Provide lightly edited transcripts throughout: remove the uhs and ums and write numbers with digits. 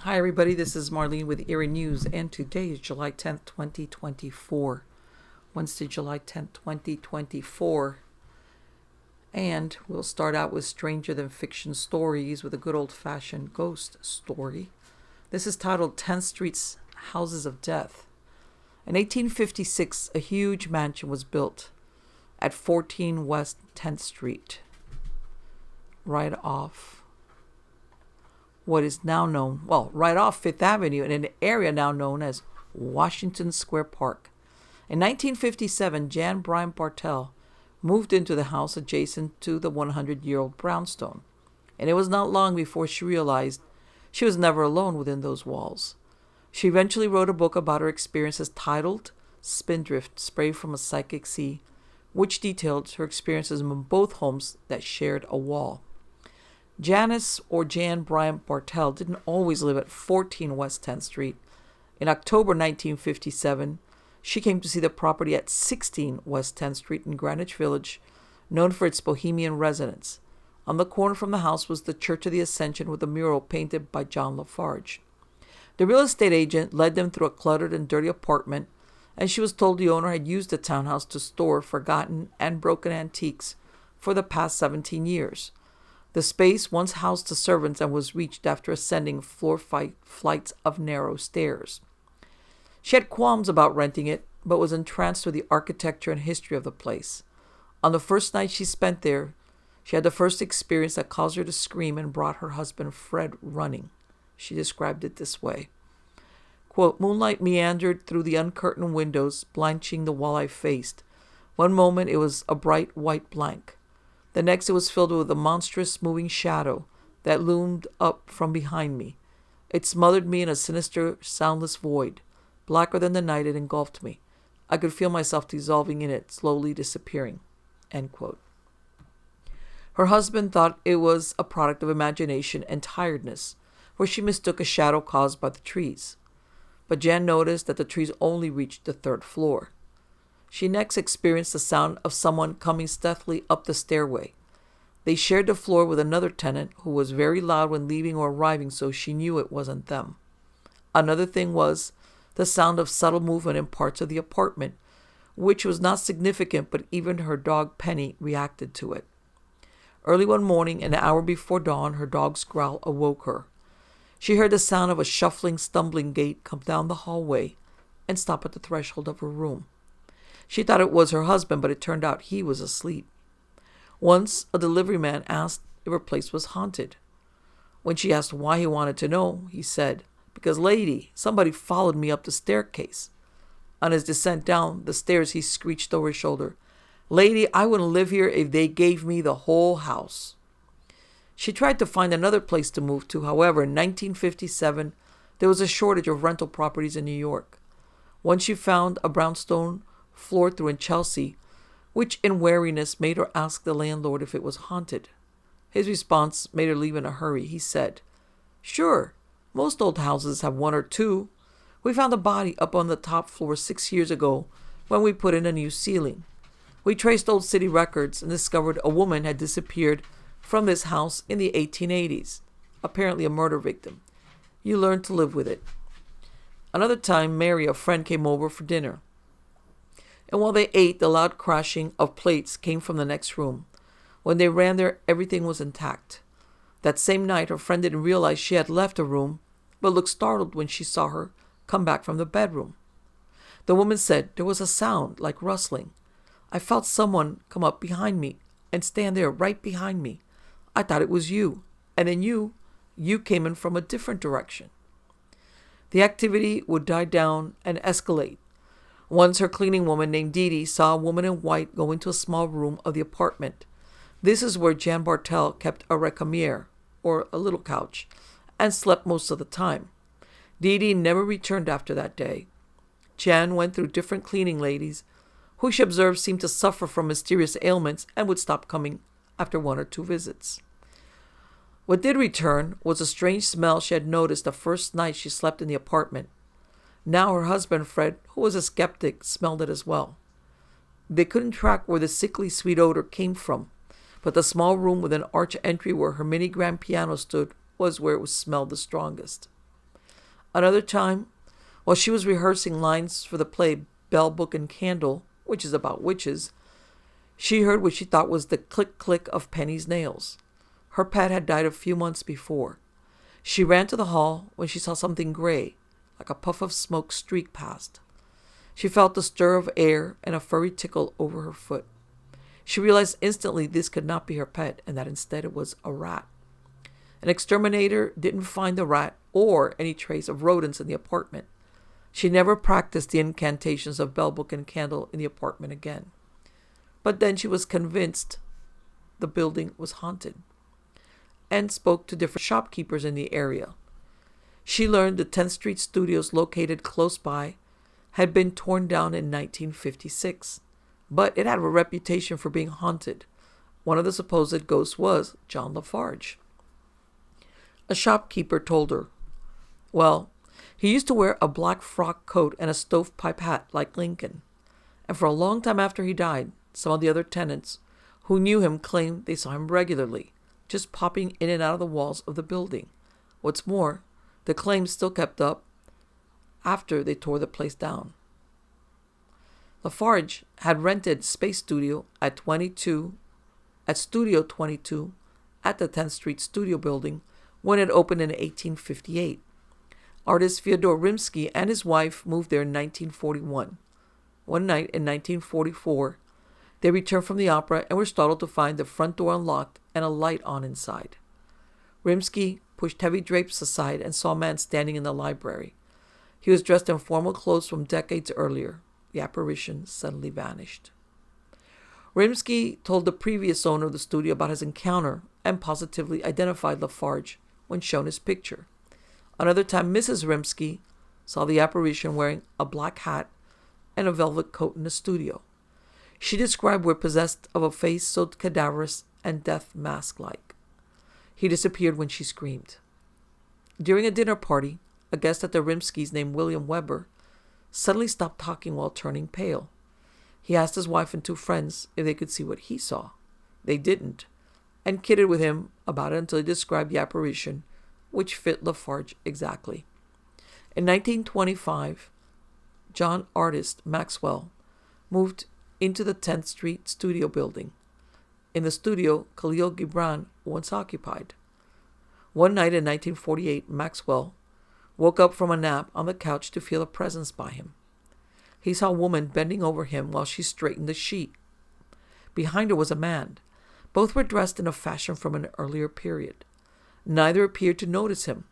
Hi everybody, this is Marlene with Eerie News, and today is July 10th, 2024. Wednesday, July 10th, 2024. And we'll start out with stranger than fiction stories with a good old-fashioned ghost story. This is titled 10th Street's Houses of Death. In 1856, a huge mansion was built at 14 West 10th Street, right off what is now known, right off Fifth Avenue in an area now known as Washington Square Park. In 1957, Jan Bryant Bartell moved into the house adjacent to the 100-year-old brownstone, and it was not long before she realized she was never alone within those walls. She eventually wrote a book about her experiences titled Spindrift, Spray from a Psychic Sea, which detailed her experiences in both homes that shared a wall. Janice, or Jan Bryant Bartell, didn't always live at 14 West 10th Street. In October 1957, she came to see the property at 16 West 10th Street in Greenwich Village, known for its bohemian residents. On the corner from the house was the Church of the Ascension with a mural painted by John Lafarge. The real estate agent led them through a cluttered and dirty apartment, and she was told the owner had used the townhouse to store forgotten and broken antiques for the past 17 years. The space once housed the servants and was reached after ascending flights of narrow stairs. She had qualms about renting it, but was entranced with the architecture and history of the place. On the first night she spent there, she had the first experience that caused her to scream and brought her husband Fred running. She described it this way. Quote, moonlight meandered through the uncurtained windows, blanching the wall I faced. One moment it was a bright white blank. The next it was filled with a monstrous moving shadow that loomed up from behind me. It smothered me in a sinister, soundless void. Blacker than the night, it engulfed me. I could feel myself dissolving in it, slowly disappearing. End quote. Her husband thought it was a product of imagination and tiredness, where she mistook a shadow caused by the trees. But Jan noticed that the trees only reached the third floor. She next experienced the sound of someone coming stealthily up the stairway. They shared the floor with another tenant who was very loud when leaving or arriving, so she knew it wasn't them. Another thing was the sound of subtle movement in parts of the apartment, which was not significant, but even her dog Penny reacted to it. Early one morning, an hour before dawn, her dog's growl awoke her. She heard the sound of a shuffling, stumbling gait come down the hallway and stop at the threshold of her room. She thought it was her husband, but it turned out he was asleep. Once, a delivery man asked if her place was haunted. When she asked why he wanted to know, he said, because, lady, somebody followed me up the staircase. On his descent down the stairs, he screeched over his shoulder, lady, I wouldn't live here if they gave me the whole house. She tried to find another place to move to. However, in 1957, there was a shortage of rental properties in New York. Once she found a brownstone floor through in Chelsea, which in wariness made her ask the landlord if it was haunted. His response made her leave in a hurry. He said, sure, most old houses have one or two. We found a body up on the top floor 6 years ago when we put in a new ceiling. We traced old city records and discovered a woman had disappeared from this house in the 1880s, apparently a murder victim. You learn to live with it. Another time, Mary, a friend, came over for dinner. And while they ate, the loud crashing of plates came from the next room. When they ran there, everything was intact. That same night, her friend didn't realize she had left the room, but looked startled when she saw her come back from the bedroom. The woman said there was a sound like rustling. I felt someone come up behind me and stand there right behind me. I thought it was you, and then you came in from a different direction. The activity would die down and escalate. Once her cleaning woman named Dee Dee saw a woman in white go into a small room of the apartment. This is where Jan Bartell kept a recamier, or a little couch, and slept most of the time. Dee Dee never returned after that day. Jan went through different cleaning ladies, who she observed seemed to suffer from mysterious ailments and would stop coming after one or two visits. What did return was a strange smell she had noticed the first night she slept in the apartment. Now her husband, Fred, who was a skeptic, smelled it as well. They couldn't track where the sickly sweet odor came from, but the small room with an arched entry where her mini grand piano stood was where it was smelled the strongest. Another time, while she was rehearsing lines for the play Bell, Book, and Candle, which is about witches, she heard what she thought was the click-click of Penny's nails. Her pet had died a few months before. She ran to the hall when she saw something gray, like a puff of smoke, streak past. She felt the stir of air and a furry tickle over her foot. She realized instantly this could not be her pet and that instead it was a rat. An exterminator didn't find the rat or any trace of rodents in the apartment. She never practiced the incantations of Bell, Book, and Candle in the apartment again. But then she was convinced the building was haunted and spoke to different shopkeepers in the area. She learned the 10th Street studios located close by had been torn down in 1956, but it had a reputation for being haunted. One of the supposed ghosts was John Lafarge. A shopkeeper told her, well, he used to wear a black frock coat and a stovepipe hat like Lincoln, and for a long time after he died, some of the other tenants who knew him claimed they saw him regularly, just popping in and out of the walls of the building. What's more, the claims still kept up after they tore the place down. Lafarge had rented Space Studio at Studio 22 at the 10th Street Studio building when it opened in 1858. Artist Fyodor Rimsky and his wife moved there in 1941. One night in 1944, they returned from the opera and were startled to find the front door unlocked and a light on inside. Rimsky pushed heavy drapes aside and saw a man standing in the library. He was dressed in formal clothes from decades earlier. The apparition suddenly vanished. Rimsky told the previous owner of the studio about his encounter and positively identified Lafarge when shown his picture. Another time, Mrs. Rimsky saw the apparition wearing a black hat and a velvet coat in the studio. She described were possessed of a face so cadaverous and death mask-like. He disappeared when she screamed. During a dinner party, a guest at the Rimskys named William Weber suddenly stopped talking while turning pale. He asked his wife and two friends if they could see what he saw. They didn't, and kidded with him about it until he described the apparition, which fit Lafarge exactly. In 1925, John Artist Maxwell moved into the 10th Street Studio building. In the studio, Khalil Gibran once occupied. One night in 1948, Maxwell woke up from a nap on the couch to feel a presence by him. He saw a woman bending over him while she straightened the sheet. Behind her was a man. Both were dressed in a fashion from an earlier period. Neither appeared to notice him.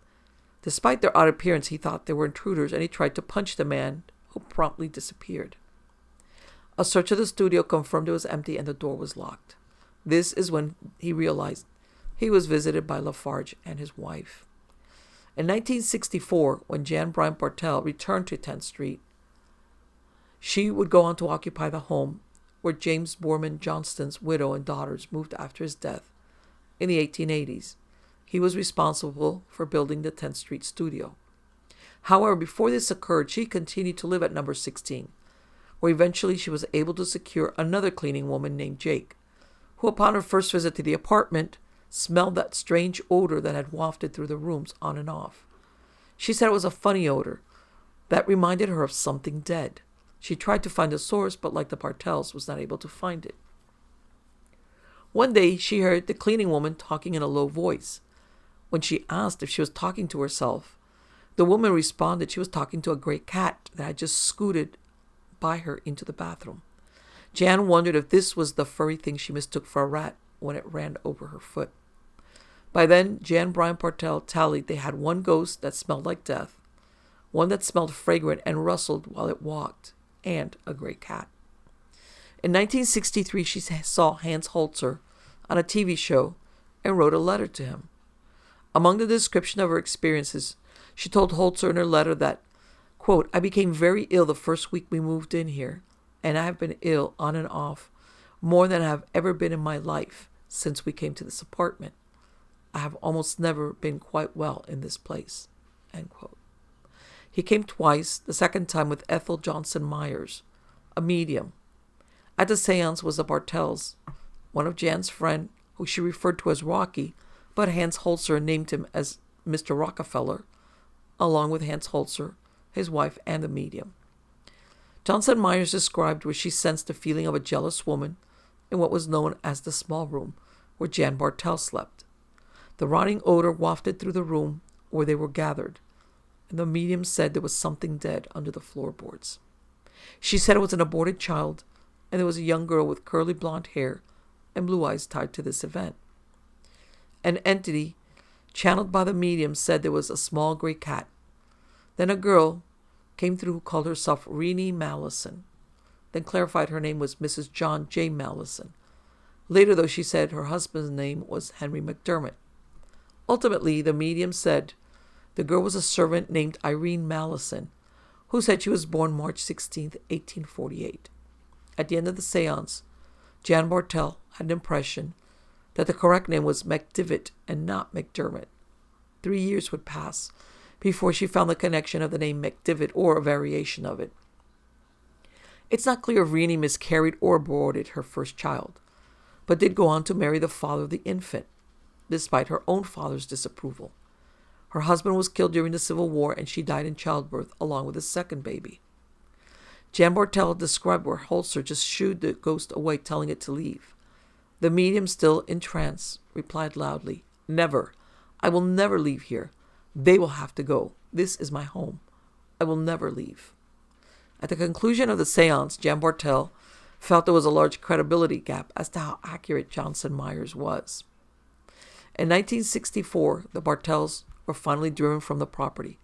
Despite their odd appearance, he thought they were intruders and he tried to punch the man, who promptly disappeared. A search of the studio confirmed it was empty and the door was locked. This is when he realized he was visited by Lafarge and his wife. In 1964, when Jan Bryant Bartel returned to 10th Street, she would go on to occupy the home where James Borman Johnston's widow and daughters moved after his death in the 1880s. He was responsible for building the 10th Street studio. However, before this occurred, she continued to live at number 16, where eventually she was able to secure another cleaning woman named Jake, who upon her first visit to the apartment smelled that strange odor that had wafted through the rooms on and off. She said it was a funny odor that reminded her of something dead. She tried to find the source, but like the Bartels, was not able to find it. One day, she heard the cleaning woman talking in a low voice. When she asked if she was talking to herself, the woman responded she was talking to a gray cat that had just scooted by her into the bathroom. Jan wondered if this was the furry thing she mistook for a rat when it ran over her foot. By then, Jan Bryant Bartel tallied they had one ghost that smelled like death, one that smelled fragrant and rustled while it walked, and a gray cat. In 1963, she saw Hans Holzer on a TV show and wrote a letter to him. Among the description of her experiences, she told Holzer in her letter that, quote, I became very ill the first week we moved in here, and I have been ill on and off more than I have ever been in my life since we came to this apartment. I have almost never been quite well in this place, end quote. He came twice, the second time with Ethel Johnson Myers, a medium. At the seance was the Bartels, one of Jan's friend, who she referred to as Rocky, but Hans Holzer named him as Mr. Rockefeller, along with Hans Holzer, his wife, and the medium. Johnson Myers described where she sensed the feeling of a jealous woman in what was known as the small room where Jan Bartel slept. The rotting odor wafted through the room where they were gathered, and the medium said there was something dead under the floorboards. She said it was an aborted child, and there was a young girl with curly blonde hair and blue eyes tied to this event. An entity channeled by the medium said there was a small gray cat. Then a girl came through who called herself Renee Mallison, then clarified her name was Mrs. John J. Mallison. Later, though, she said her husband's name was Henry McDermott. Ultimately, the medium said the girl was a servant named Irene Mallison, who said she was born March 16, 1848. At the end of the seance, Jan Bartel had an impression that the correct name was McDivitt and not McDermott. 3 years would pass before she found the connection of the name McDivitt or a variation of it. It's not clear if Renee miscarried or aborted her first child, but did go on to marry the father of the infant, despite her own father's disapproval. Her husband was killed during the Civil War, and she died in childbirth along with his second baby. Jan Bartel described where Holzer just shooed the ghost away, telling it to leave. The medium, still in trance, replied loudly, "Never. I will never leave here. They will have to go. This is my home. I will never leave." At the conclusion of the seance, Jan Bartel felt there was a large credibility gap as to how accurate Johnson Myers was. In 1964, the Bartels were finally driven from the property,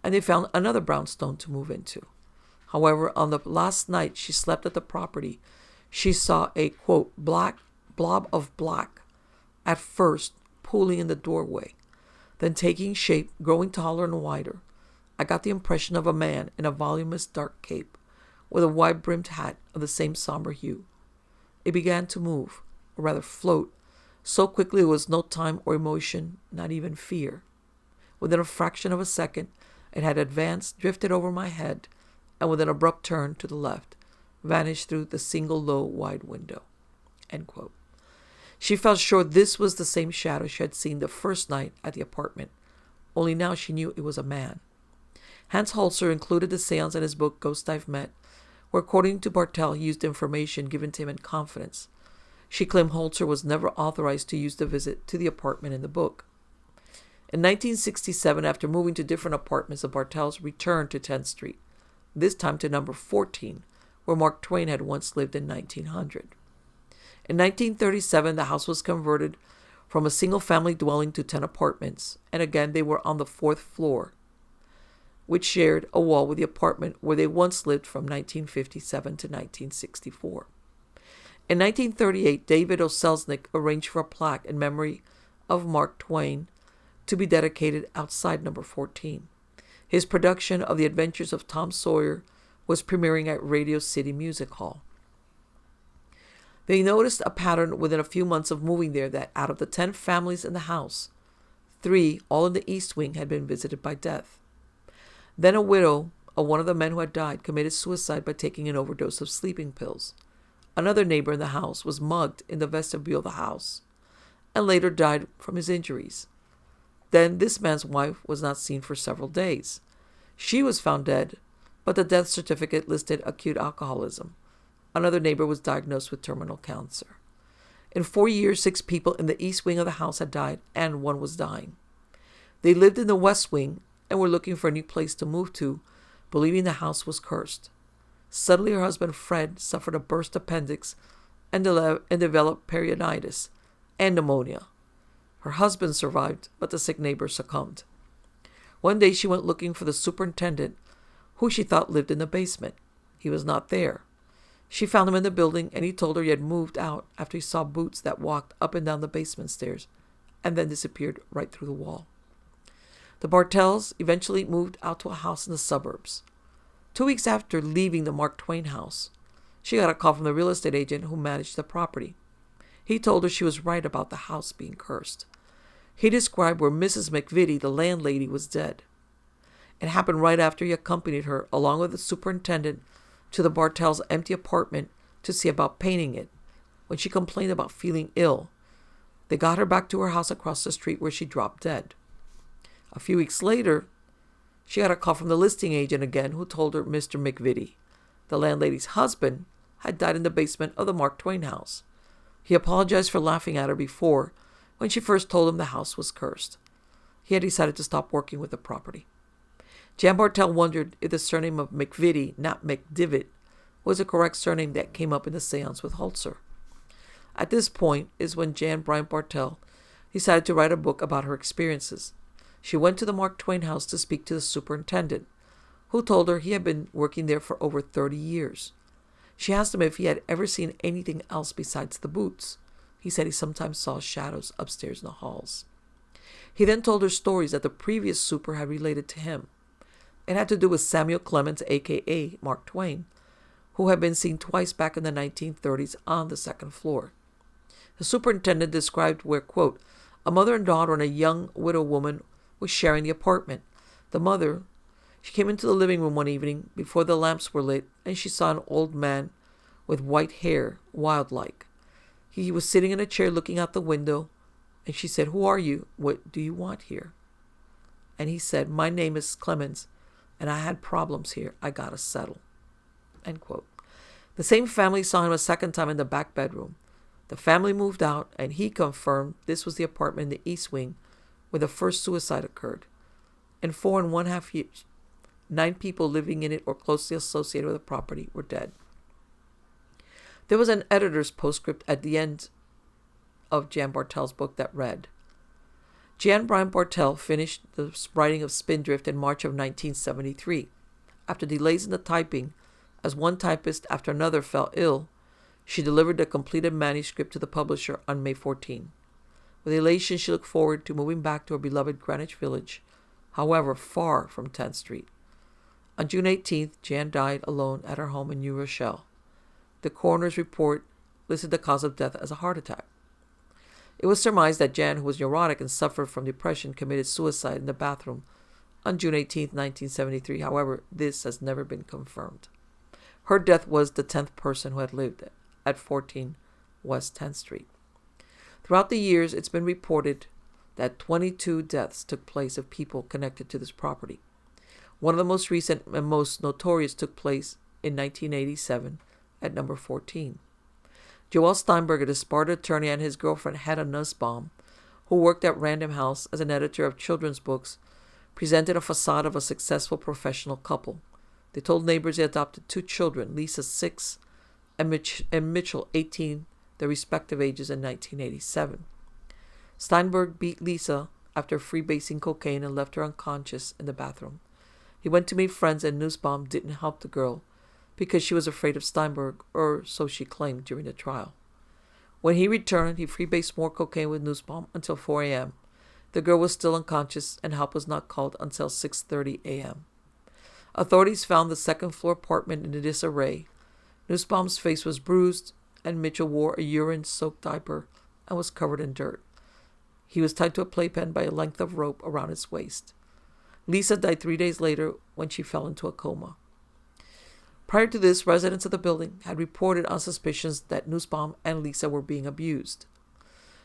and they found another brownstone to move into. However, on the last night she slept at the property, she saw a, quote, black blob of black, at first pooling in the doorway, then taking shape, growing taller and wider. I got the impression of a man in a voluminous dark cape, with a wide-brimmed hat of the same somber hue. It began to move, or rather float, so quickly there was no time or emotion, not even fear. Within a fraction of a second, it had advanced, drifted over my head, and with an abrupt turn to the left, vanished through the single low, wide window. End quote. She felt sure this was the same shadow she had seen the first night at the apartment, only now she knew it was a man. Hans Holzer included the seance in his book Ghosts I've Met, where, according to Bartel, he used information given to him in confidence. She claimed Holzer was never authorized to use the visit to the apartment in the book. In 1967, after moving to different apartments, the Bartels returned to 10th Street, this time to number 14, where Mark Twain had once lived in 1900. In 1937, the house was converted from a single-family dwelling to 10 apartments, and again they were on the 4th floor, which shared a wall with the apartment where they once lived from 1957 to 1964. In 1938, David O. Selznick arranged for a plaque in memory of Mark Twain to be dedicated outside number 14. His production of The Adventures of Tom Sawyer was premiering at Radio City Music Hall. They noticed a pattern within a few months of moving there that out of the 10 families in the house, 3, all in the East Wing, had been visited by death. Then a widow of one of the men who had died committed suicide by taking an overdose of sleeping pills. Another neighbor in the house was mugged in the vestibule of the house and later died from his injuries. Then this man's wife was not seen for several days. She was found dead, but the death certificate listed acute alcoholism. Another neighbor was diagnosed with terminal cancer. In 4 years, 6 people in the East Wing of the house had died, and 1 was dying. They lived in the West Wing and were looking for a new place to move to, believing the house was cursed. Suddenly, her husband Fred suffered a burst appendix and developed peritonitis and pneumonia. Her husband survived, but the sick neighbor succumbed. One day she went looking for the superintendent, who she thought lived in the basement. He was not there. She found him in the building, and he told her he had moved out after he saw boots that walked up and down the basement stairs and then disappeared right through the wall. The Bartels eventually moved out to a house in the suburbs. 2 weeks after leaving the Mark Twain house, she got a call from the real estate agent who managed the property. He told her she was right about the house being cursed. He described where Mrs. McVitie, the landlady, was dead. It happened right after he accompanied her, along with the superintendent, to the Bartels' empty apartment to see about painting it. When she complained about feeling ill, they got her back to her house across the street where she dropped dead. A few weeks later, She got a call from the listing agent again, who told her Mr. McVitie, the landlady's husband, had died in the basement of the Mark Twain house. He apologized for laughing at her before, when she first told him the house was cursed. He had decided to stop working with the property. Jan Bartel wondered if the surname of McVitie, not McDivitt, was the correct surname that came up in the seance with Holzer. At this point is when Jan Bryant Bartel decided to write a book about her experiences. She went to the Mark Twain house to speak to the superintendent, who told her he had been working there for over 30 years. She asked him if he had ever seen anything else besides the boots. He said he sometimes saw shadows upstairs in the halls. He then told her stories that the previous super had related to him. It had to do with Samuel Clemens, a.k.a. Mark Twain, who had been seen twice back in the 1930s on the second floor. The superintendent described where, quote, a mother and daughter and a young widow woman was sharing the apartment. The mother, she came into the living room one evening before the lamps were lit, and she saw an old man with white hair, wild-like. He was sitting in a chair looking out the window, and she said, "Who are you? What do you want here?" And he said, "My name is Clemens, and I had problems here. I gotta settle." End quote. The same family saw him a second time in the back bedroom. The family moved out, and he confirmed this was the apartment in the East Wing where the first suicide occurred. In 4.5 years, 9 people living in it or closely associated with the property were dead. There was an editor's postscript at the end of Jan Bartel's book that read, Jan Bryant Bartel finished the writing of Spindrift in March of 1973. After delays in the typing, as one typist after another fell ill, she delivered the completed manuscript to the publisher on May 14. With elation, she looked forward to moving back to her beloved Greenwich Village, however far from 10th Street. On June 18th, Jan died alone at her home in New Rochelle. The coroner's report listed the cause of death as a heart attack. It was surmised that Jan, who was neurotic and suffered from depression, committed suicide in the bathroom on June 18, 1973. However, this has never been confirmed. Her death was the 10th person who had lived at 14 West 10th Street. Throughout the years, it's been reported that 22 deaths took place of people connected to this property. One of the most recent and most notorious took place in 1987 at number 14. Joel Steinberg, a Sparta attorney, and his girlfriend Hannah Nussbaum, who worked at Random House as an editor of children's books, presented a facade of a successful professional couple. They told neighbors they adopted 2 children, Lisa 6 and Mitchell 18, their respective ages in 1987. Steinberg beat Lisa after freebasing cocaine and left her unconscious in the bathroom. He went to meet friends, and Nussbaum didn't help the girl because she was afraid of Steinberg, or so she claimed during the trial. When he returned, he freebased more cocaine with Nussbaum until 4 a.m. The girl was still unconscious, and help was not called until 6:30 a.m. Authorities found the second-floor apartment in disarray. Nussbaum's face was bruised, and Mitchell wore a urine-soaked diaper and was covered in dirt. He was tied to a playpen by a length of rope around his waist. Lisa died 3 days later when she fell into a coma. Prior to this, residents of the building had reported on suspicions that Nussbaum and Lisa were being abused.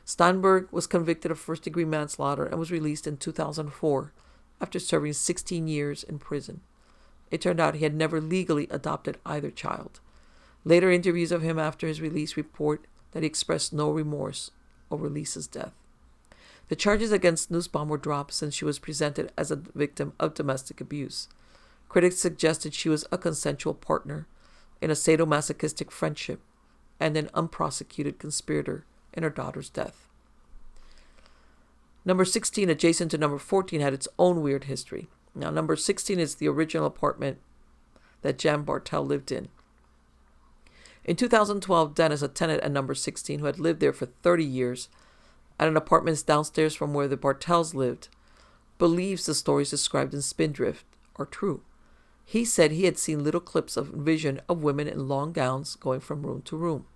Steinberg was convicted of first-degree manslaughter and was released in 2004 after serving 16 years in prison. It turned out he had never legally adopted either child. Later interviews of him after his release report that he expressed no remorse over Lisa's death. The charges against Nussbaum were dropped since she was presented as a victim of domestic abuse. Critics suggested she was a consensual partner in a sadomasochistic friendship and an unprosecuted conspirator in her daughter's death. Number 16, adjacent to number 14, had its own weird history. Now, number 16 is the original apartment that Jan Bartel lived in. In 2012, Dennis, a tenant at number 16 who had lived there for 30 years at an apartment downstairs from where the Bartels lived, believes the stories described in Spindrift are true. He said he had seen little clips of vision of women in long gowns going from room to room.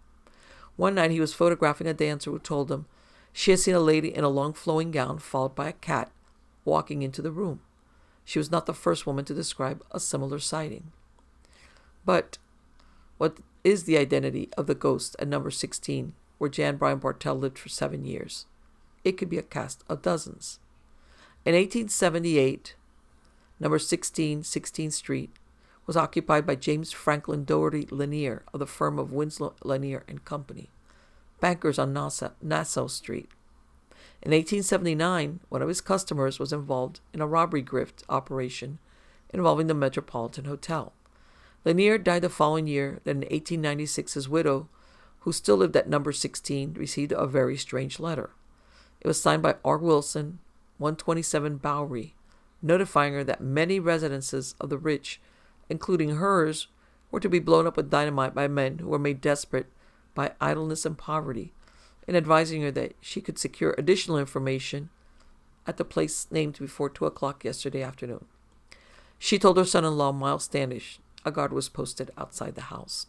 One night he was photographing a dancer who told him she had seen a lady in a long flowing gown followed by a cat walking into the room. She was not the first woman to describe a similar sighting. But what is the identity of the ghost at number 16, where Jan Bryant Bartel lived for 7 years? It could be a cast of dozens. In 1878, number 16, 16th Street, was occupied by James Franklin Doherty Lanier of the firm of Winslow Lanier and Company, bankers on Nassau Street. In 1879, one of his customers was involved in a robbery grift operation involving the Metropolitan Hotel. Lanier died the following year. Then in 1896, his widow, who still lived at number 16, received a very strange letter. It was signed by R. Wilson, 127 Bowery, notifying her that many residences of the rich, including hers, were to be blown up with dynamite by men who were made desperate by idleness and poverty, and advising her that she could secure additional information at the place named before 2 o'clock yesterday afternoon. She told her son-in-law, Miles Standish. A guard was posted outside the house.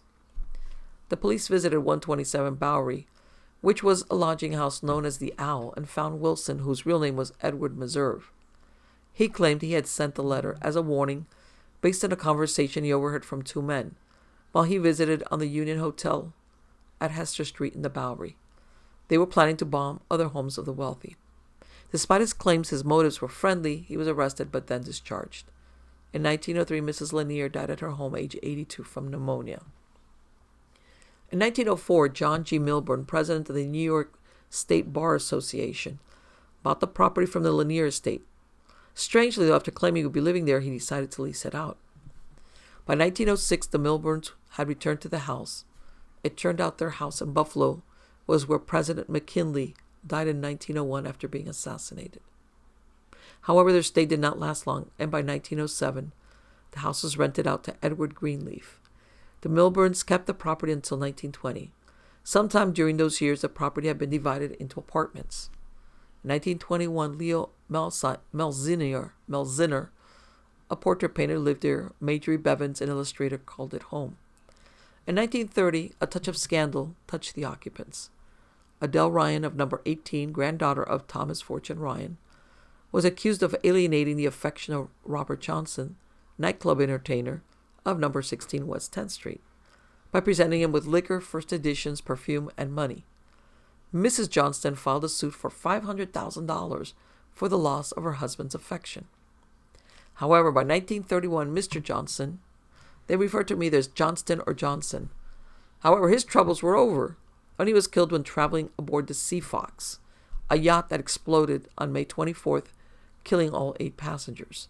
The police visited 127 Bowery, which was a lodging house known as the Owl, and found Wilson, whose real name was Edward Meserve. He claimed he had sent the letter as a warning based on a conversation he overheard from two men while he visited on the Union Hotel at Hester Street in the Bowery. They were planning to bomb other homes of the wealthy. Despite his claims his motives were friendly, he was arrested but then discharged. In 1903, Mrs. Lanier died at her home, age 82, from pneumonia. In 1904, John G. Milburn, president of the New York State Bar Association, bought the property from the Lanier estate. Strangely, though, after claiming he would be living there, he decided to lease it out. By 1906, the Milburns had returned to the house. It turned out their house in Buffalo was where President McKinley died in 1901 after being assassinated. However, their stay did not last long, and by 1907, the house was rented out to Edward Greenleaf. The Milburns kept the property until 1920. Sometime during those years, the property had been divided into apartments. In 1921, Leo Melziner, a portrait painter, lived there. Marjorie Bevins, an illustrator, called it home. In 1930, a touch of scandal touched the occupants. Adele Ryan of number 18, granddaughter of Thomas Fortune Ryan, was accused of alienating the affection of Robert Johnson, nightclub entertainer, of number 16 West 10th Street, by presenting him with liquor, first editions, perfume, and money. Mrs. Johnston filed a suit for $500,000 for the loss of her husband's affection. However, by 1931, Mr. Johnson, they refer to him either as Johnston or Johnson. However, his troubles were over when he was killed when traveling aboard the Sea Fox, a yacht that exploded on May 24th, killing all 8 passengers.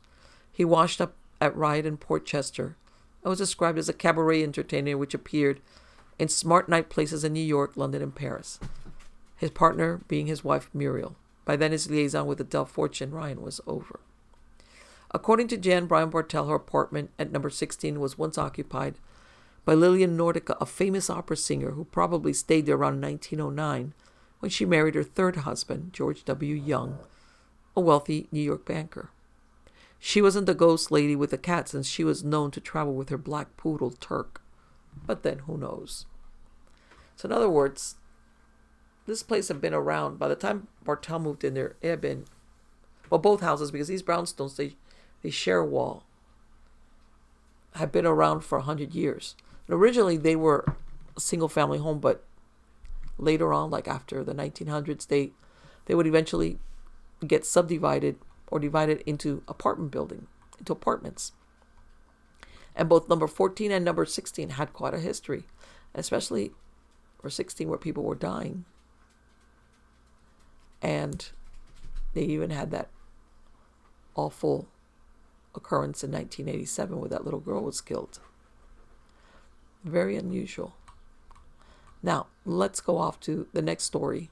He washed up at Riot in Port Chester and was described as a cabaret entertainer which appeared in smart night places in New York, London, and Paris, his partner being his wife Muriel. By then, his liaison with Adele Fortune Ryan was over. According to Jan Bryan Bartel, her apartment at number 16 was once occupied by Lillian Nordica, a famous opera singer who probably stayed there around 1909 when she married her third husband, George W. Young, a wealthy New York banker. She wasn't the ghost lady with the cat, since she was known to travel with her black poodle, Turk. But then, who knows? So in other words, this place had been around. By the time Bartel moved in there, it had been, well, both houses, because these brownstones, they share a wall, had been around for 100 years. And originally, they were a single-family home, but later on, like after the 1900s, they would eventually get subdivided or divided into apartments. And both number 14 and number 16 had quite a history, especially for 16 where people were dying. And they even had that awful occurrence in 1987 where that little girl was killed. Very unusual. Now, let's go off to the next story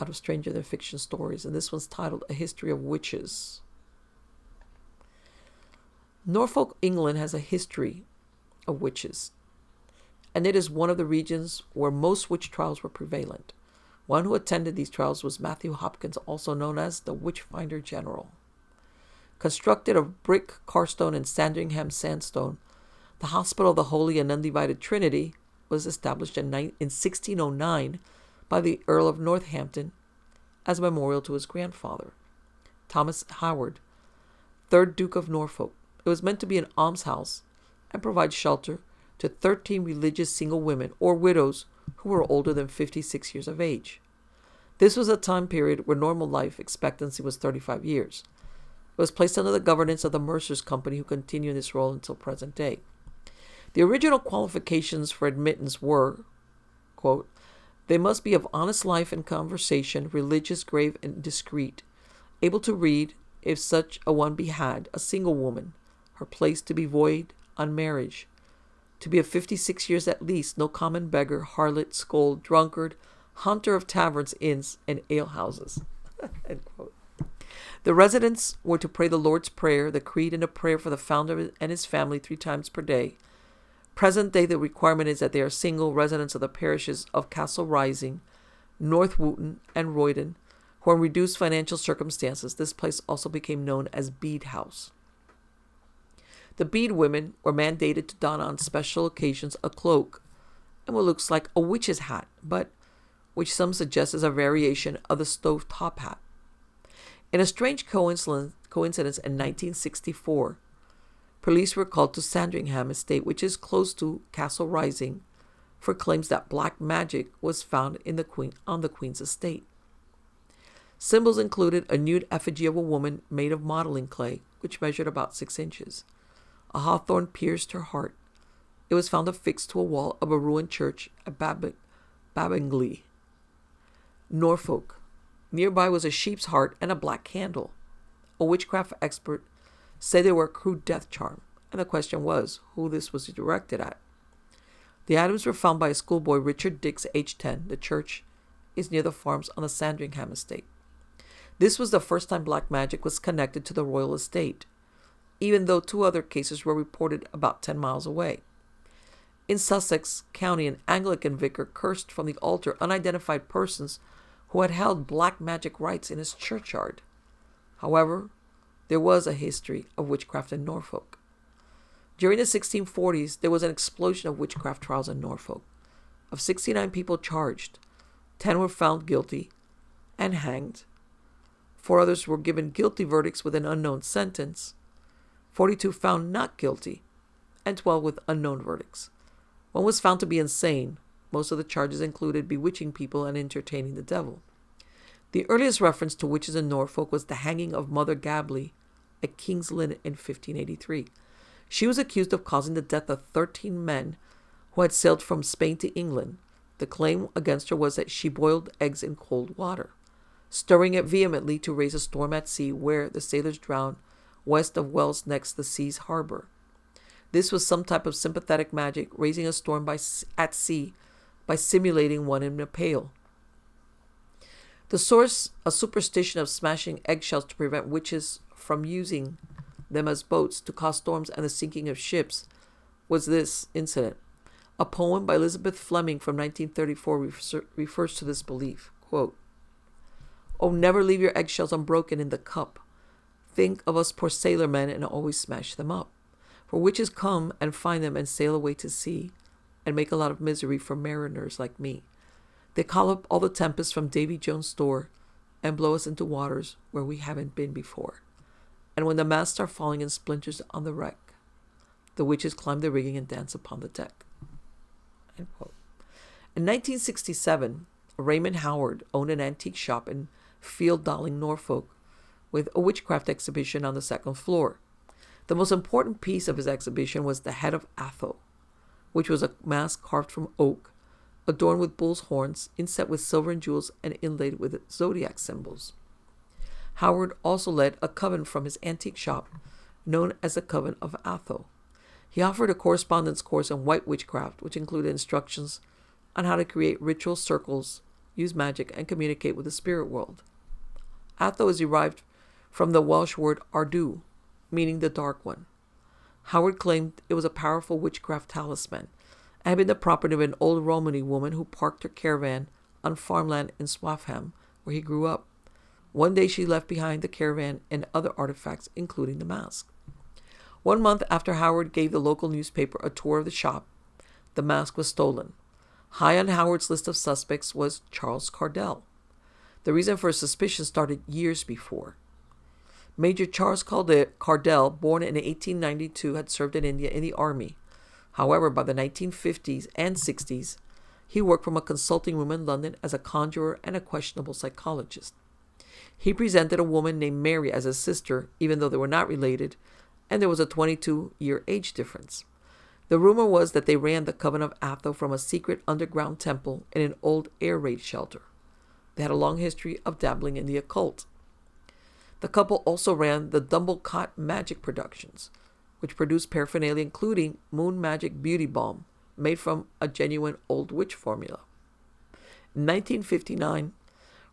out of Stranger Than Fiction stories, and this one's titled A History of Witches. Norfolk, England has a history of witches, and it is one of the regions where most witch trials were prevalent. One who attended these trials was Matthew Hopkins, also known as the Witchfinder General. Constructed of brick, carstone, and Sandringham sandstone, the Hospital of the Holy and Undivided Trinity was established in 1609 by the Earl of Northampton as a memorial to his grandfather, Thomas Howard, 3rd Duke of Norfolk. It was meant to be an almshouse and provide shelter to 13 religious single women or widows who were older than 56 years of age. This was a time period where normal life expectancy was 35 years. It was placed under the governance of the Mercer's Company, who continue in this role until present day. The original qualifications for admittance were, quote, they must be of honest life and conversation, religious, grave, and discreet, able to read, if such a one be had, a single woman, her place to be void on marriage, to be of 56 years at least, no common beggar, harlot, scold, drunkard, haunter of taverns, inns, and alehouses. End quote. The residents were to pray the Lord's Prayer, the Creed, and a prayer for the founder and his family 3 times per day. Present day, the requirement is that they are single residents of the parishes of Castle Rising, North Wootton, and Royden, who are in reduced financial circumstances. This place also became known as Bead House. The bead women were mandated to don on special occasions a cloak and what looks like a witch's hat, but which some suggest is a variation of the stove top hat. In a strange coincidence in 1964, police were called to Sandringham Estate, which is close to Castle Rising, for claims that black magic was found on the Queen's estate. Symbols included a nude effigy of a woman made of modeling clay, which measured about 6 inches. A hawthorn pierced her heart. It was found affixed to a wall of a ruined church at Babingley, Norfolk. Nearby was a sheep's heart and a black candle. A witchcraft expert said they were a crude death charm, and the question was who this was directed at. The items were found by a schoolboy, Richard Dix, age 10. The church is near the farms on the Sandringham estate. This was the first time black magic was connected to the royal estate, even though 2 other cases were reported about 10 miles away. In Sussex County, an Anglican vicar cursed from the altar unidentified persons who had held black magic rites in his churchyard. However, there was a history of witchcraft in Norfolk. During the 1640s, there was an explosion of witchcraft trials in Norfolk. Of 69 people charged, 10 were found guilty and hanged. 4 others were given guilty verdicts with an unknown sentence. 42 found not guilty, and 12 with unknown verdicts. 1 was found to be insane. Most of the charges included bewitching people and entertaining the devil. The earliest reference to witches in Norfolk was the hanging of Mother Gabley at King's Lynn in 1583. She was accused of causing the death of 13 men who had sailed from Spain to England. The claim against her was that she boiled eggs in cold water, stirring it vehemently to raise a storm at sea, where the sailors drowned west of Wells next the sea's harbor. This was some type of sympathetic magic, raising a storm at sea by simulating one in a pail. The source, a superstition of smashing eggshells to prevent witches from using them as boats to cause storms and the sinking of ships, was this incident. A poem by Elizabeth Fleming from 1934 refers to this belief. Quote, "Oh, never leave your eggshells unbroken in the cup. Think of us poor sailor men and always smash them up. For witches come and find them and sail away to sea and make a lot of misery for mariners like me. They call up all the tempests from Davy Jones' store and blow us into waters where we haven't been before. And when the masts are falling in splinters on the wreck, the witches climb the rigging and dance upon the deck." End quote. In 1967, Raymond Howard owned an antique shop in Field Dolling, Norfolk, with a witchcraft exhibition on the 2nd floor. The most important piece of his exhibition was the head of Atho, which was a mask carved from oak, adorned with bull's horns, inset with silver and jewels, and inlaid with zodiac symbols. Howard also led a coven from his antique shop, known as the Coven of Atho. He offered a correspondence course in white witchcraft, which included instructions on how to create ritual circles, use magic, and communicate with the spirit world. Atho is derived from the Welsh word Ardu, meaning the dark one. Howard claimed it was a powerful witchcraft talisman and had been the property of an old Romany woman who parked her caravan on farmland in Swaffham, where he grew up. One day she left behind the caravan and other artifacts, including the mask. 1 month after Howard gave the local newspaper a tour of the shop, the mask was stolen. High on Howard's list of suspects was Charles Cardell. The reason for his suspicion started years before. Major Charles Cardell, born in 1892, had served in India in the army. However, by the 1950s and 60s, he worked from a consulting room in London as a conjurer and a questionable psychologist. He presented a woman named Mary as his sister, even though they were not related, and there was a 22-year age difference. The rumor was that they ran the Coven of Atho from a secret underground temple in an old air raid shelter. They had a long history of dabbling in the occult. The couple also ran the Dumblecot Magic Productions, which produced paraphernalia including Moon Magic Beauty Balm, made from a genuine old witch formula. In 1959,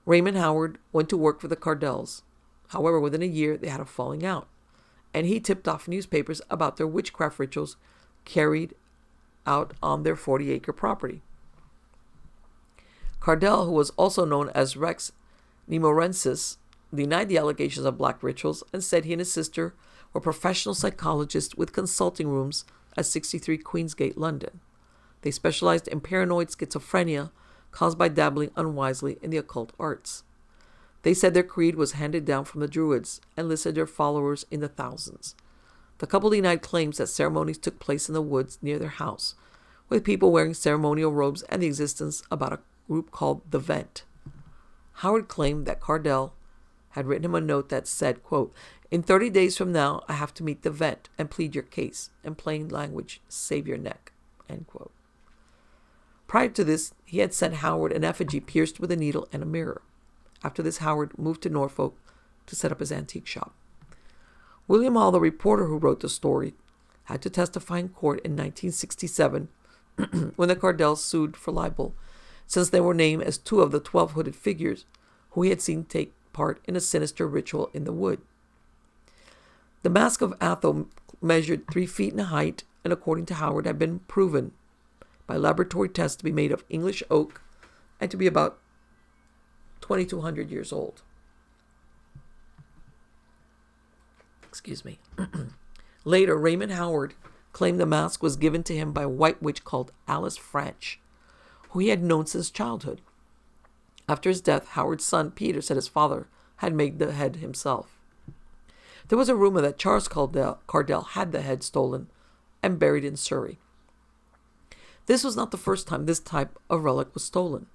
Raymond Howard went to work for the Cardells. However, within a year, they had a falling out, and he tipped off newspapers about their witchcraft rituals carried out on their 40-acre property. Cardell, who was also known as Rex Nemorensis, denied the allegations of black rituals and said he and his sister were professional psychologists with consulting rooms at 63 Queensgate, London. They specialized in paranoid schizophrenia caused by dabbling unwisely in the occult arts. They said their creed was handed down from the Druids and listed their followers in the thousands. The couple denied claims that ceremonies took place in the woods near their house, with people wearing ceremonial robes and the existence about a group called The Vent. Howard claimed that Cardell had written him a note that said, quote, "In 30 days from now, I have to meet The Vent and plead your case. In plain language, save your neck," end quote. Prior to this, he had sent Howard an effigy pierced with a needle and a mirror. After this, Howard moved to Norfolk to set up his antique shop. William Hall, the reporter who wrote the story, had to testify in court in 1967 when the Cardells sued for libel, since they were named as two of the 12 hooded figures who he had seen take part in a sinister ritual in the wood. The Mask of Atho measured 3 feet in height and, according to Howard, had been proven by laboratory tests to be made of English oak and to be about 2,200 years old. Excuse me. Later, Raymond Howard claimed the mask was given to him by a white witch called Alice French, who he had known since childhood. After his death, Howard's son, Peter, said his father had made the head himself. There was a rumor that Charles Cardell had the head stolen and buried in Surrey. This was not the first time this type of relic was stolen.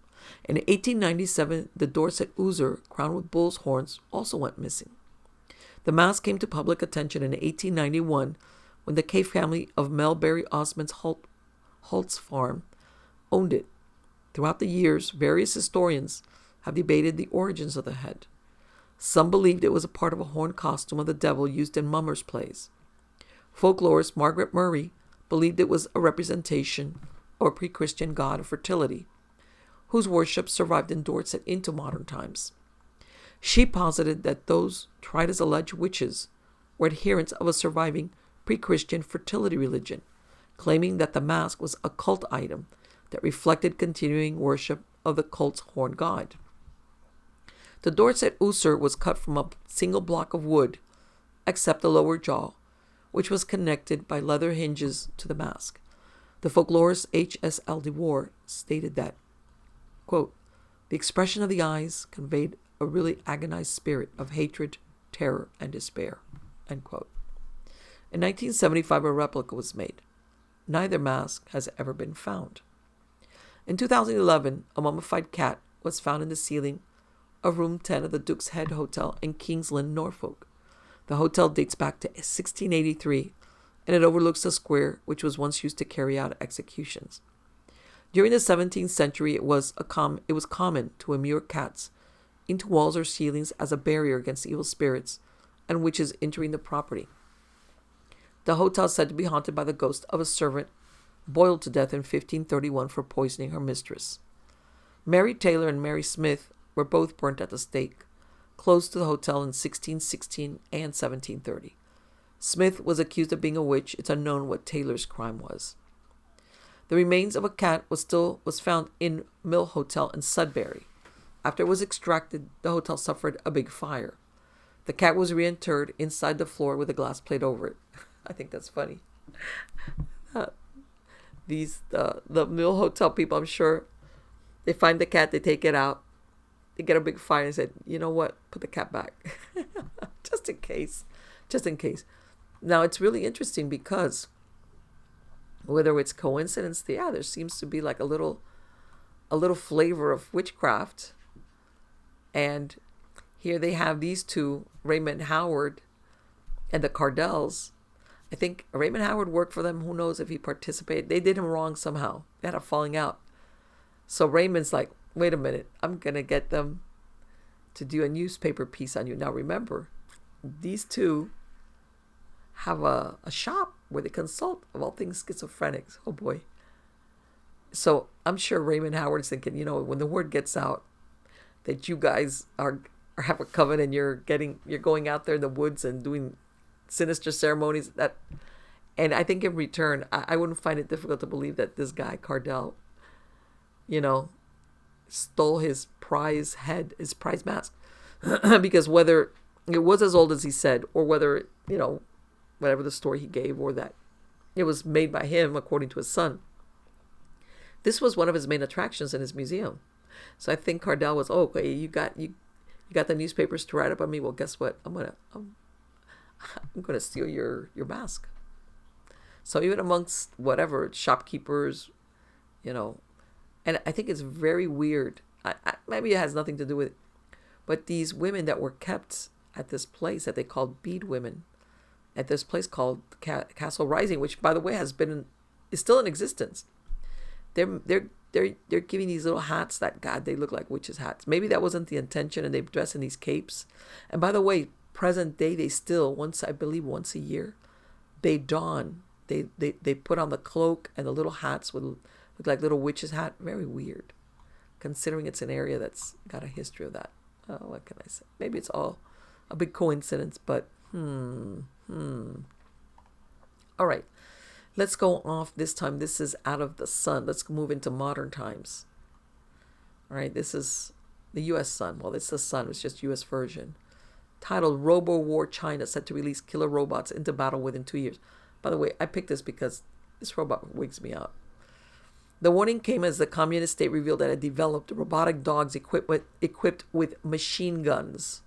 In 1897, the Dorset Ouzel, crowned with bull's horns, also went missing. The mask came to public attention in 1891 when the Cave family of Melbury Osmond's Holt's farm owned it. Throughout the years, various historians have debated the origins of the head. Some believed it was a part of a horn costume of the devil used in mummers' plays. Folklorist Margaret Murray believed it was a representation of a pre-Christian god of fertility, whose worship survived in Dorset into modern times. She posited that those tried as alleged witches were adherents of a surviving pre-Christian fertility religion, claiming that the mask was a cult item that reflected continuing worship of the cult's horn god. The Dorset Ouzel was cut from a single block of wood, except the lower jaw, which was connected by leather hinges to the mask. The folklorist H.S.L. DeWar stated that, quote, "The expression of the eyes conveyed a really agonized spirit of hatred, terror, and despair," end quote. In 1975, a replica was made. Neither mask has ever been found. In 2011, a mummified cat was found in the ceiling of room 10 of the Duke's Head Hotel in Kings Lynn, Norfolk. The hotel dates back to 1683, and it overlooks a square which was once used to carry out executions. During the 17th century, it was common to immure cats into walls or ceilings as a barrier against evil spirits and witches entering the property. The hotel is said to be haunted by the ghost of a servant boiled to death in 1531 for poisoning her mistress. Mary Taylor and Mary Smith were both burnt at the stake, close to the hotel in 1616 and 1730. Smith was accused of being a witch. It's unknown what Taylor's crime was. The remains of a cat was found in Mill Hotel in Sudbury. After it was extracted, the hotel suffered a big fire. The cat was reinterred inside the floor with a glass plate over it. I think that's funny. The Mill Hotel people, I'm sure, they find the cat, they take it out, they get a big fire and said, "You know what? Put the cat back." Just in case. Now, it's really interesting because whether it's coincidence, there seems to be like a little flavor of witchcraft. And Here they have these two, Raymond Howard and the Cardells. I think Raymond Howard worked for them. Who knows if he participated? They did him wrong somehow. They had a falling out. So Raymond's like, wait a minute, I'm going to get them to do a newspaper piece on you. Now remember, these two have a shop where they consult, of all things, schizophrenics. Oh boy. So I'm sure Raymond Howard's thinking, when the word gets out that you guys are have a coven and you're going out there in the woods and doing sinister ceremonies, and I think in return, I wouldn't find it difficult to believe that this guy Cardell, stole his prize mask, because whether it was as old as he said, or whether whatever the story he gave, or that it was made by him according to his son, this was one of his main attractions in his museum. So I think Cardell was, okay, you got the newspapers to write up on me. Well, guess what? I'm gonna steal your mask. So even amongst whatever shopkeepers, and I think it's very weird. Maybe it has nothing to do with it, but these women that were kept at this place that they called bead women, at this place called Castle Rising, which by the way is still in existence. They're giving these little hats that, God, they look like witches' hats. Maybe that wasn't the intention, and they dress in these capes. And by the way, present day, they still, once a year, they don. They put on the cloak and the little hats would look like little witches' hat. Very weird, considering it's an area that's got a history of that. What can I say? Maybe it's all a big coincidence, but All right. Let's go off this time. This is Out of the Sun. Let's move into modern times. All right, this is the U.S. Sun. Well, it's the Sun. It's just U.S. version. Titled ROBO WAR China, set to release killer robots into battle within 2 years. By the way, I picked this because this robot wigs me out. The warning came as the communist state revealed that it developed robotic dogs equipped with machine guns.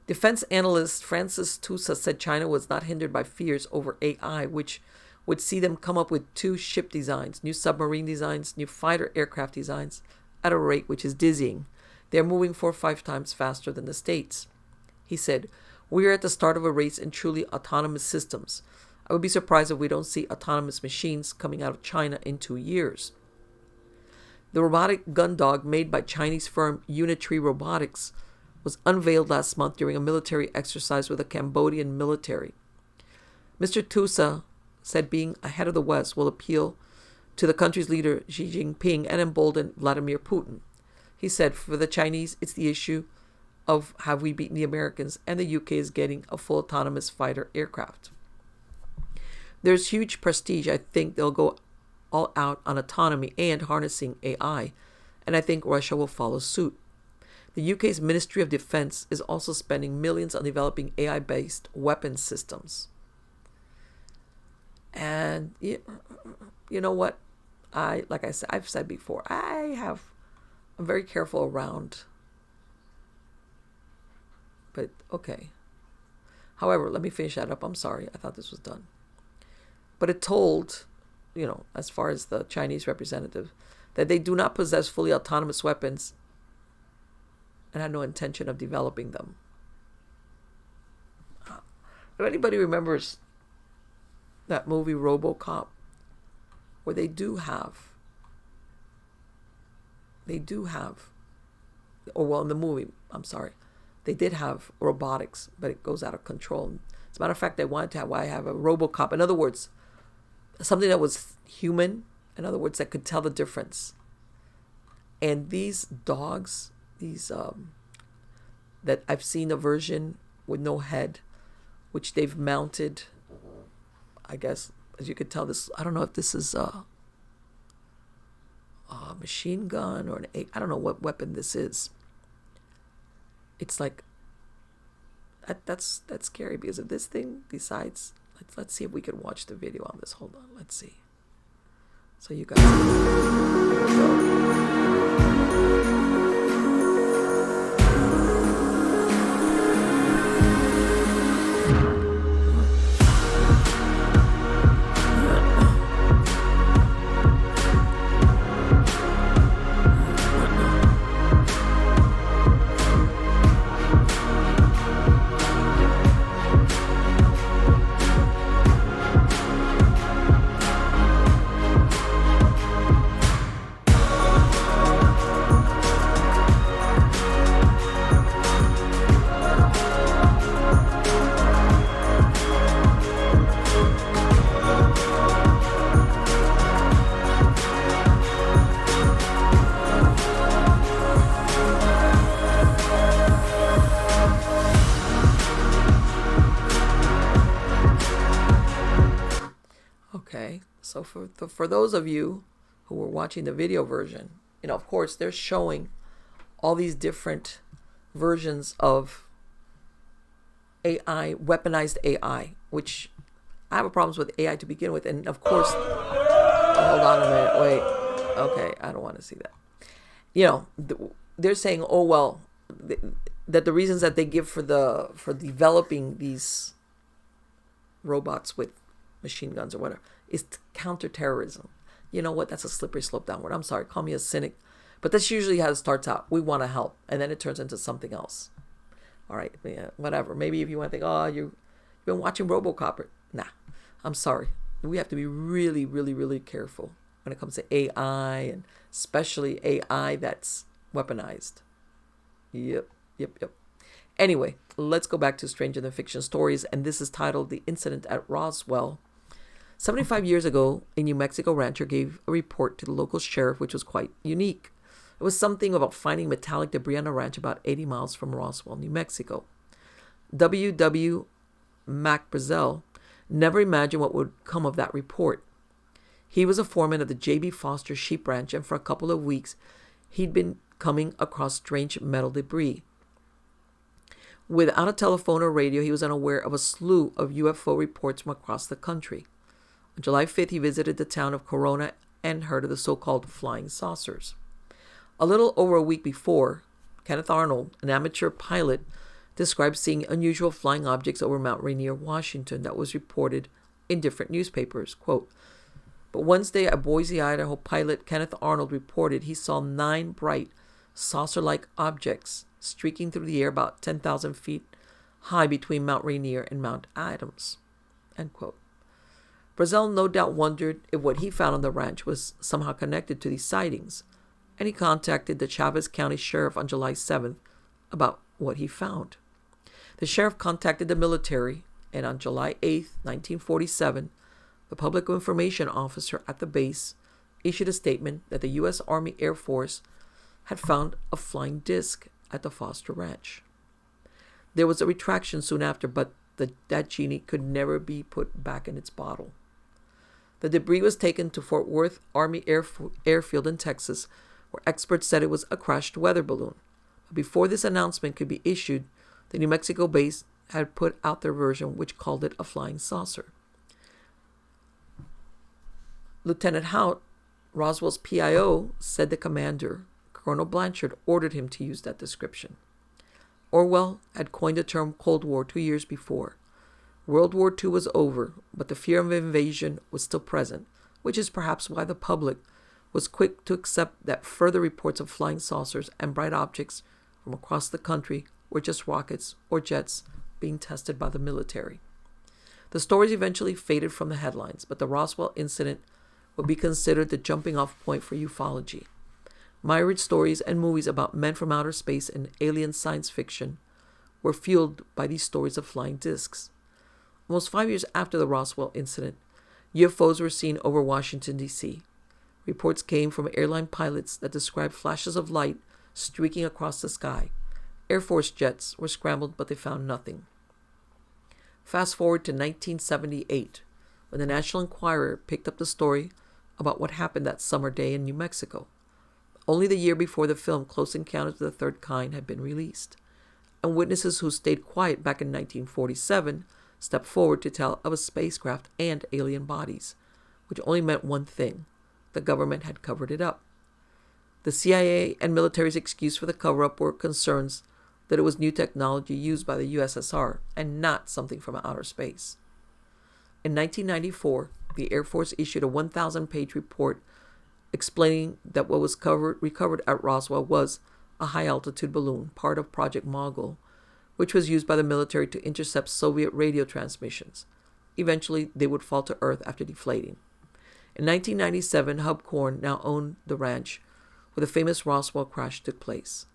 Defense analyst Francis Tusa said China was not hindered by fears over AI, which would see them come up with 2 ship designs, new submarine designs, new fighter aircraft designs, at a rate which is dizzying. They're moving 4 or 5 times faster than the States. He said, "We are at the start of a race in truly autonomous systems. I would be surprised if we don't see autonomous machines coming out of China in 2 years." The robotic gun dog made by Chinese firm Unitree Robotics was unveiled last month during a military exercise with the Cambodian military. Mr. Tusa said being ahead of the West will appeal to the country's leader Xi Jinping and embolden Vladimir Putin. He said, for the Chinese, it's the issue of have we beaten the Americans, and the UK is getting a full autonomous fighter aircraft. There's huge prestige. I think they'll go all out on autonomy and harnessing AI, and I think Russia will follow suit. The UK's Ministry of Defense is also spending millions on developing AI-based weapon systems. And you know what? I've said before, I'm very careful around. But okay. However, let me finish that up. I'm sorry. I thought this was done. But it told, as far as the Chinese representative, that they do not possess fully autonomous weapons and had no intention of developing them. If anybody remembers that movie RoboCop, where they do have, in the movie, they did have robotics, but it goes out of control. As a matter of fact, they wanted to have a RoboCop. In other words, something that was human, in other words, that could tell the difference. And these dogs, that I've seen a version with no head, which they've mounted, I guess, as you could tell, I don't know if this is a machine gun or I don't know what weapon this is. It's like, that's scary, because if this thing decides, let's see if we can watch the video on this. Hold on, let's see. So you guys, here we go. Okay, so for those of you who were watching the video version, of course, they're showing all these different versions of AI, weaponized AI, which I have problems with AI to begin with. And of course, hold on a minute, wait. Okay, I don't want to see that. They're saying, oh, well, that the reasons that they give for developing these robots with machine guns or whatever is counterterrorism. You know what? That's a slippery slope downward. I'm sorry, call me a cynic, but that's usually how it starts out. We want to help, and then it turns into something else. All right, yeah, whatever. Maybe if you want to think, oh, you've been watching RoboCop. Nah, I'm sorry. We have to be really, really, really careful when it comes to AI, and especially AI that's weaponized. Yep. Anyway, let's go back to Stranger Than Fiction stories, and this is titled The Incident at Roswell. 75 years ago, a New Mexico rancher gave a report to the local sheriff, which was quite unique. It was something about finding metallic debris on a ranch about 80 miles from Roswell, New Mexico. W. Mac Brazel never imagined what would come of that report. He was a foreman of the J.B. Foster sheep ranch, and for a couple of weeks, he'd been coming across strange metal debris. Without a telephone or radio, he was unaware of a slew of UFO reports from across the country. On July 5th, he visited the town of Corona and heard of the so-called flying saucers. A little over a week before, Kenneth Arnold, an amateur pilot, described seeing unusual flying objects over Mount Rainier, Washington, that was reported in different newspapers. Quote, but Wednesday at Boise, Idaho, pilot Kenneth Arnold reported he saw 9 bright, saucer-like objects streaking through the air about 10,000 feet high between Mount Rainier and Mount Adams. End quote. Brazel no doubt wondered if what he found on the ranch was somehow connected to these sightings, and he contacted the Chavez County Sheriff on July 7th about what he found. The sheriff contacted the military, and on July 8th, 1947, the public information officer at the base issued a statement that the U.S. Army Air Force had found a flying disc at the Foster Ranch. There was a retraction soon after, but that genie could never be put back in its bottle. The debris was taken to Fort Worth Army Airfield in Texas, where experts said it was a crashed weather balloon. But before this announcement could be issued, the New Mexico base had put out their version, which called it a flying saucer. Lieutenant Hout, Roswell's PIO, said the commander, Colonel Blanchard, ordered him to use that description. Orwell had coined the term Cold War 2 years before. World War II was over, but the fear of invasion was still present, which is perhaps why the public was quick to accept that further reports of flying saucers and bright objects from across the country were just rockets or jets being tested by the military. The stories eventually faded from the headlines, but the Roswell incident would be considered the jumping-off point for ufology. Myriad stories and movies about men from outer space and alien science fiction were fueled by these stories of flying discs. Almost 5 years after the Roswell incident, UFOs were seen over Washington, D.C. Reports came from airline pilots that described flashes of light streaking across the sky. Air Force jets were scrambled, but they found nothing. Fast forward to 1978, when the National Enquirer picked up the story about what happened that summer day in New Mexico. Only the year before the film Close Encounters of the Third Kind had been released, and witnesses who stayed quiet back in 1947 stepped forward to tell of a spacecraft and alien bodies, which only meant one thing: the government had covered it up. The CIA and military's excuse for the cover-up were concerns that it was new technology used by the USSR and not something from outer space. In 1994, the Air Force issued a 1,000-page report explaining that what was recovered at Roswell was a high-altitude balloon, part of Project Mogul, which was used by the military to intercept Soviet radio transmissions. Eventually, they would fall to Earth after deflating. In 1997, Hub Korn now owned the ranch where the famous Roswell crash took place.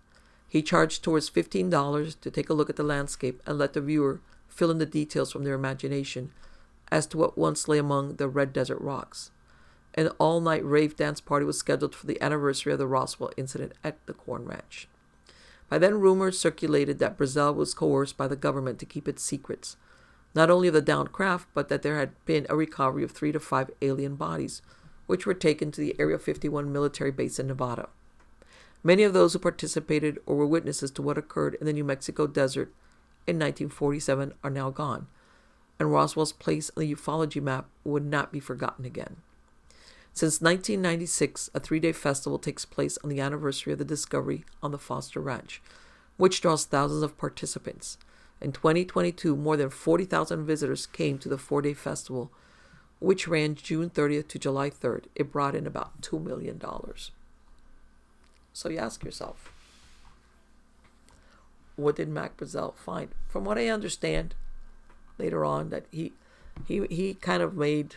He charged towards $15 to take a look at the landscape and let the viewer fill in the details from their imagination as to what once lay among the red desert rocks. An all-night rave dance party was scheduled for the anniversary of the Roswell incident at the Korn Ranch. By then, rumors circulated that Brazel was coerced by the government to keep its secrets. not only of the downed craft, but that there had been a recovery of 3 to 5 alien bodies, which were taken to the Area 51 military base in Nevada. Many of those who participated or were witnesses to what occurred in the New Mexico desert in 1947 are now gone, and Roswell's place on the ufology map would not be forgotten again. Since 1996, a 3-day festival takes place on the anniversary of the discovery on the Foster Ranch, which draws thousands of participants. In 2022, more than 40,000 visitors came to the 4-day festival, which ran June 30th to July 3rd. It brought in about $2 million. So you ask yourself, what did Mac Brazel find? From what I understand, later on, that he kind of made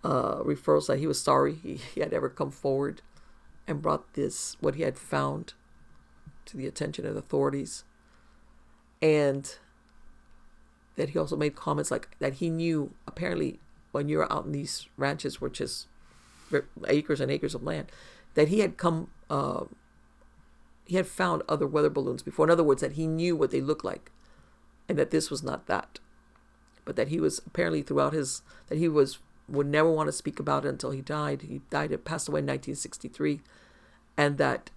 referrals that he was sorry he had ever come forward and brought this, what he had found, to the attention of the authorities. And that he also made comments like that he knew, apparently, when you're out in these ranches, which is acres and acres of land, that he had he had found other weather balloons before. In other words, that he knew what they looked like, and that this was not that. But that he was apparently throughout his, that he would never want to speak about it until he died. He passed away in 1963, and that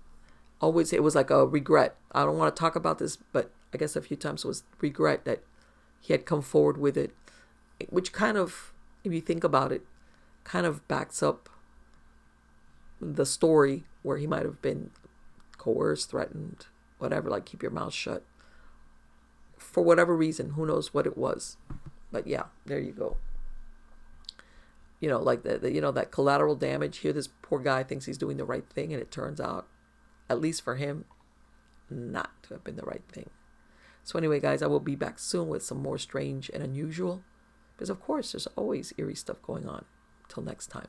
always it was like a regret. I don't want to talk about this, but I guess a few times it was regret that he had come forward with it, which kind of, if you think about it, kind of backs up the story where he might have been coerced, threatened, whatever, like keep your mouth shut. For whatever reason, who knows what it was. But yeah, there you go. You know, like that collateral damage. Here this poor guy thinks he's doing the right thing, and it turns out, at least for him, not to have been the right thing. So anyway, guys, I will be back soon with some more strange and unusual, because of course there's always eerie stuff going on. Till next time.